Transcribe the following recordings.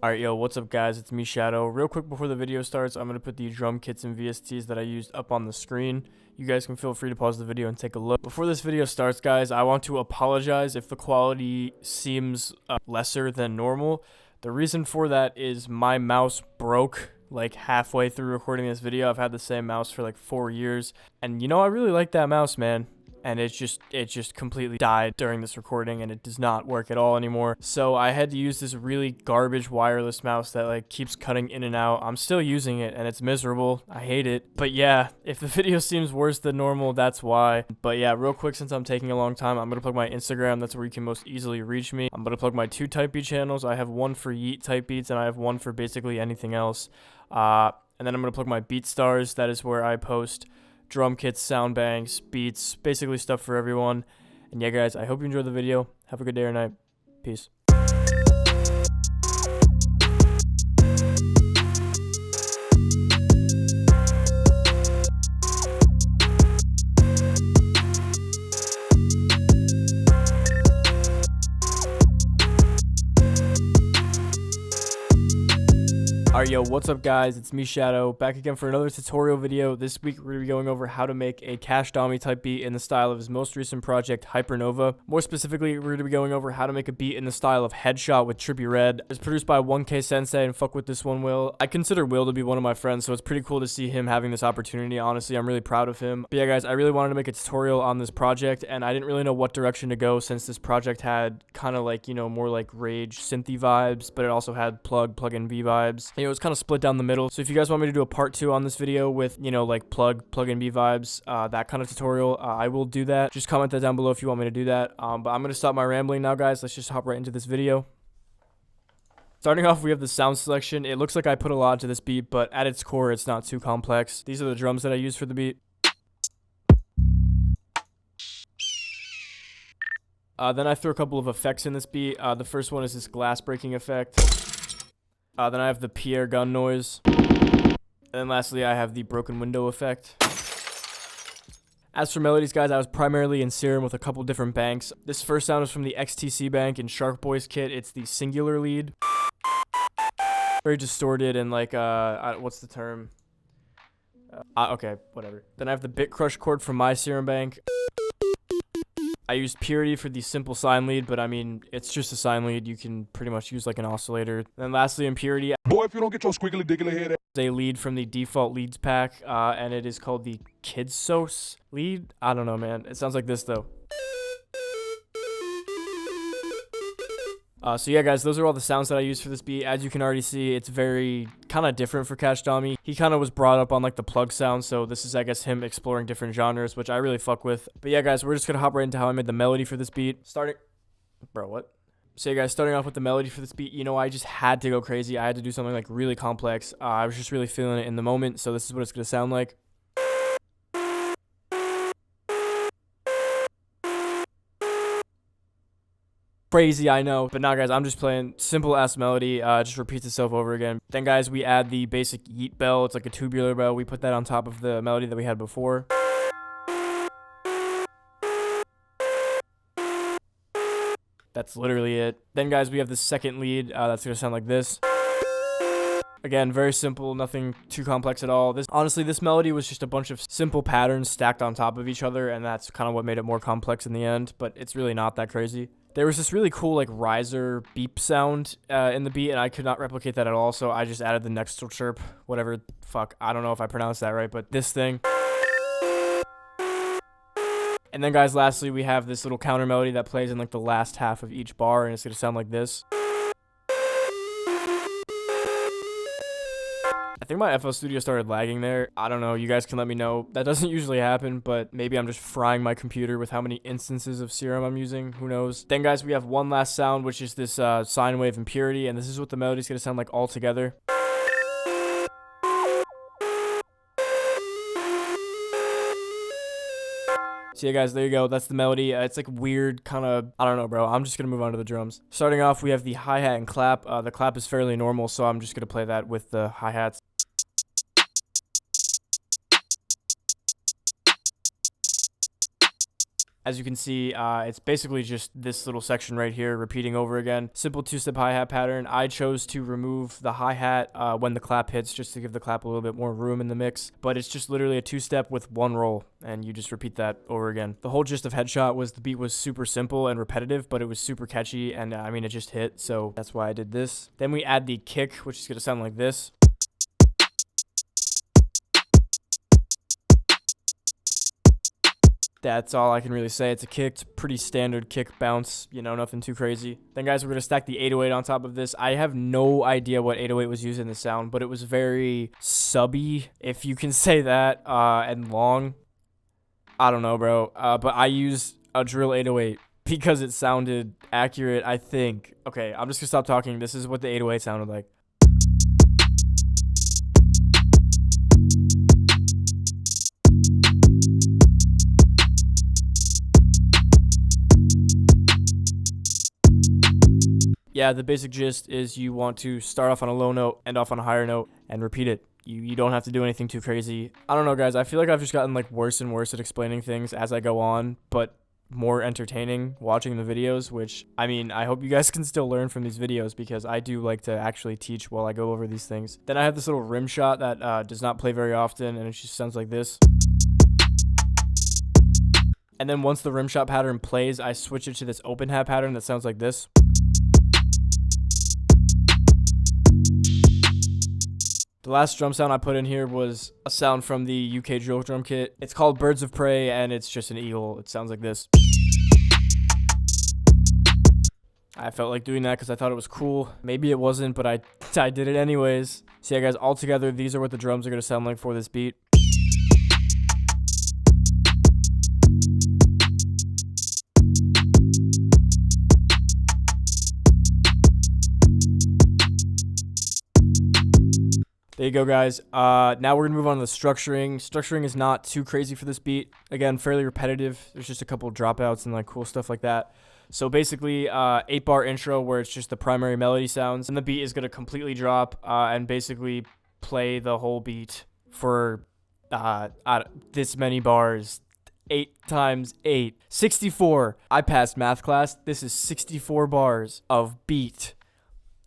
Alright, yo, what's up guys, it's me, Shadow. Real quick before the video starts, I'm going to put the drum kits and VSTs that I used up on the screen. You guys can feel free to pause the video and take a look. Before this video starts, guys, I want to apologize if the quality seems lesser than normal. The reason for that is my mouse broke like halfway through recording this video. I've had the same mouse for like 4 years, and you know, I really like that mouse, man. And it just completely died during this recording, and it does not work at all anymore. So I had to use this really garbage wireless mouse that like keeps cutting in and out. I'm still using it and it's miserable. I hate it. But yeah, if the video seems worse than normal, that's why. But yeah, real quick, since I'm taking a long time, I'm gonna plug my Instagram. That's where you can most easily reach me. I'm gonna plug my 2 type beat channels. I have one for Yeet type beats and I have one for basically anything else. And then I'm gonna plug my BeatStars. That is where I post drum kits, sound banks, beats, basically stuff for everyone. And yeah, guys, I hope you enjoyed the video. Have a good day or night. Peace. Alright, yo, what's up guys, it's me, Shadow, back again for another tutorial video. This week we're going to be going over how to make a Kashdami type beat in the style of his most recent project, Hypernova. More specifically, we're going to be going over how to make a beat in the style of Headshot with Trippie Red. It's produced by 1K Sensei, and fuck with this one, Will. I consider Will to be one of my friends, so it's pretty cool to see him having this opportunity. Honestly, I'm really proud of him. But yeah, guys, I really wanted to make a tutorial on this project, and I didn't really know what direction to go since this project had kind of like, you know, more like rage synthy vibes, but it also had plug-in V vibes. You know, it's kind of split down the middle. So if you guys want me to do a part 2 on this video with, you know, like plug-in V vibes, that kind of tutorial, I will do that. Just comment that down below if you want me to do that. But I'm going to stop my rambling now, guys. Let's just hop right into this video. Starting off, we have the sound selection. It looks like I put a lot into this beat, but at its core, it's not too complex. These are the drums that I use for the beat. Then I threw a couple of effects in this beat. The first one is this glass breaking effect. Then I have the Pierre gun noise. And then lastly, I have the broken window effect. As for melodies, guys, I was primarily in Serum with a couple different banks. This first sound is from the XTC bank in Shark Boy's kit. It's the singular lead. Very distorted and like, what's the term? Okay, whatever. Then I have the Bit Crush chord from my Serum bank. I used Purity for the simple sine lead, but I mean, it's just a sine lead. You can pretty much use like an oscillator. And then lastly, in Purity, boy, if you don't get your squiggly diggly head, a lead from the default leads pack, and it is called the Kidsos lead. I don't know, man. It sounds like this though. So yeah, guys, those are all the sounds that I use for this beat. As you can already see, it's very kind of different for Kashdami. He kind of was brought up on like the plug sound, so this is, I guess, him exploring different genres, which I really fuck with. But yeah, guys, we're just gonna hop right into how I made the melody for this beat. Bro, what? So yeah, guys, starting off with the melody for this beat, you know, I just had to go crazy. I had to do something like really complex. I was just really feeling it in the moment, so this is what it's gonna sound like. Crazy, I know, but now, guys, I'm just playing simple ass melody. Just repeats itself over again. Then, guys, we add the basic yeet bell. It's like a tubular bell. We put that on top of the melody that we had before. That's literally it. Then, guys, we have the second lead. That's gonna sound like this. Again, very simple, nothing too complex at all. Honestly, this melody was just a bunch of simple patterns stacked on top of each other, and that's kind of what made it more complex in the end, but it's really not that crazy. There was this really cool like riser beep sound in the beat, and I could not replicate that at all, so I just added the next chirp, whatever, fuck, I don't know if I pronounced that right, but this thing. And then, guys, lastly, we have this little counter melody that plays in like the last half of each bar, and it's gonna sound like this. I think my FL Studio started lagging there. I don't know. You guys can let me know. That doesn't usually happen, but maybe I'm just frying my computer with how many instances of Serum I'm using. Who knows? Then, guys, we have one last sound, which is this sine wave in Purity, and this is what the melody's going to sound like all together. So yeah, guys, there you go. That's the melody. It's like weird, kind of, I don't know, bro. I'm just going to move on to the drums. Starting off, we have the hi-hat and clap. The clap is fairly normal, so I'm just going to play that with the hi-hats. As you can see, it's basically just this little section right here repeating over again. Simple two-step hi-hat pattern. I chose to remove the hi-hat when the clap hits just to give the clap a little bit more room in the mix. But it's just literally a two-step with one roll, and you just repeat that over again. The whole gist of Headshot was the beat was super simple and repetitive, but it was super catchy, and I mean, it just hit, so that's why I did this. Then we add the kick, which is going to sound like this. That's all I can really say. It's a kick. It's a pretty standard kick bounce, you know, nothing too crazy. Then, guys, we're going to stack the 808 on top of this. I have no idea what 808 was used in the sound, but it was very subby, if you can say that, and long. I don't know, bro. But I used a drill 808 because it sounded accurate, I think. Okay, I'm just going to stop talking. This is what the 808 sounded like. Yeah, the basic gist is you want to start off on a low note, end off on a higher note, and repeat it. You don't have to do anything too crazy. I don't know, guys. I feel like I've just gotten like worse and worse at explaining things as I go on, but more entertaining watching the videos, which, I mean, I hope you guys can still learn from these videos because I do like to actually teach while I go over these things. Then I have this little rim shot that does not play very often, and it just sounds like this. And then once the rim shot pattern plays, I switch it to this open hat pattern that sounds like this. The last drum sound I put in here was a sound from the UK drill drum kit. It's called Birds of Prey, and it's just an eagle. It sounds like this. I felt like doing that because I thought it was cool. Maybe it wasn't, but I did it anyways. So yeah, guys, all together, these are what the drums are going to sound like for this beat. There you go, guys. Now we're going to move on to the structuring. Structuring is not too crazy for this beat. Again, fairly repetitive. There's just a couple of dropouts and like cool stuff like that. So basically, 8-bar intro where it's just the primary melody sounds. And the beat is going to completely drop and basically play the whole beat for this many bars. 8 times 8. 64. I passed math class. This is 64 bars of beat.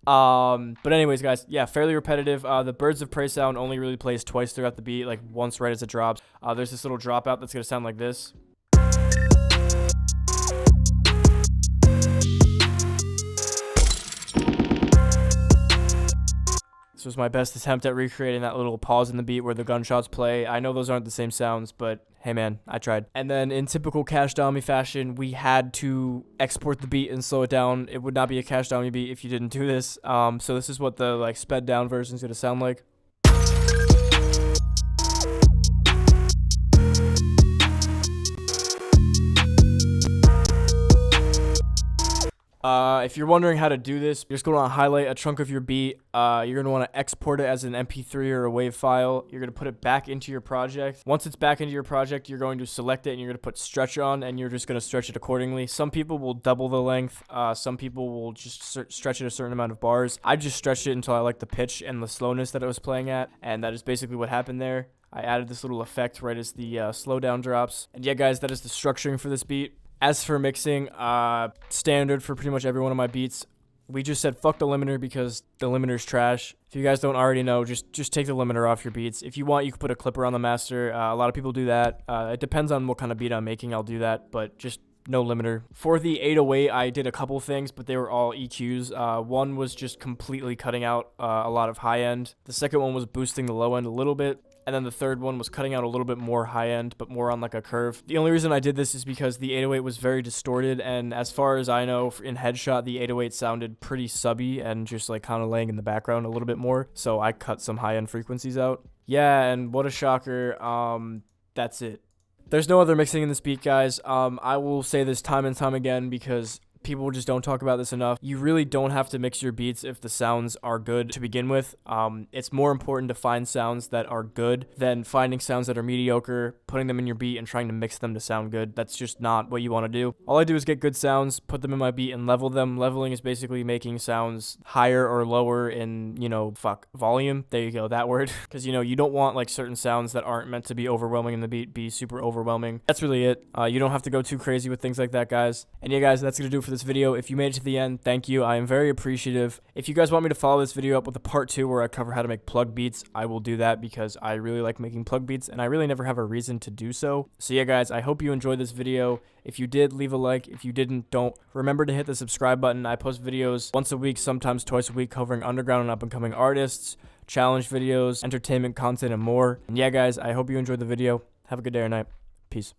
But anyways, guys, yeah, fairly repetitive. The Birds of Prey sound only really plays twice throughout the beat, like once right as it drops. There's this little dropout that's gonna sound like this. This was my best attempt at recreating that little pause in the beat where the gunshots play. I know those aren't the same sounds, but hey man, I tried. And then in typical Kashdami fashion, we had to export the beat and slow it down. It would not be a Kashdami beat if you didn't do this. So this is what the like sped down version is gonna sound like. If you're wondering how to do this, you're just going to highlight a chunk of your beat. You're going to want to export it as an MP3 or a WAV file. You're going to put it back into your project. Once it's back into your project, you're going to select it and you're going to put stretch on, and you're just going to stretch it accordingly. Some people will double the length. Some people will just stretch it a certain amount of bars. I just stretched it until I liked the pitch and the slowness that it was playing at, and that is basically what happened there. I added this little effect right as the slowdown drops. And yeah, guys, that is the structuring for this beat. As for mixing, standard for pretty much every one of my beats. We just said fuck the limiter because the limiter's trash. If you guys don't already know, just take the limiter off your beats. If you want, you can put a clipper on the master. A lot of people do that. It depends on what kind of beat I'm making. I'll do that, but just no limiter. For the 808, I did a couple things, but they were all EQs. One was just completely cutting out a lot of high end. The second one was boosting the low end a little bit. And then the third one was cutting out a little bit more high end, but more on like a curve. The only reason I did this is because the 808 was very distorted. And as far as I know, in Headshot, the 808 sounded pretty subby and just like kind of laying in the background a little bit more. So I cut some high end frequencies out. Yeah, and what a shocker. That's it. There's no other mixing in this beat, guys. I will say this time and time again because People just don't talk about this enough. You really don't have to mix your beats if the sounds are good to begin with. It's more important to find sounds that are good than finding sounds that are mediocre, putting them in your beat and trying to mix them to sound good. That's just not what you want to do. All I do is get good sounds, put them in my beat, and level them. Leveling is basically making sounds higher or lower in, volume. There you go, that word. Because, you don't want like certain sounds that aren't meant to be overwhelming in the beat be super overwhelming. That's really it. You don't have to go too crazy with things like that, guys. And yeah, guys, that's going to do it for this video. If you made it to the end, thank you. I am very appreciative. If you guys want me to follow this video up with a part 2 where I cover how to make plug beats, I will do that because I really like making plug beats and I really never have a reason to do so. So yeah, guys, I hope you enjoyed this video. If you did, leave a like. If you didn't, don't. Remember to hit the subscribe button. I post videos once a week, sometimes twice a week, covering underground and up-and-coming artists, challenge videos, entertainment content, and more. And yeah, guys, I hope you enjoyed the video. Have a good day or night. Peace.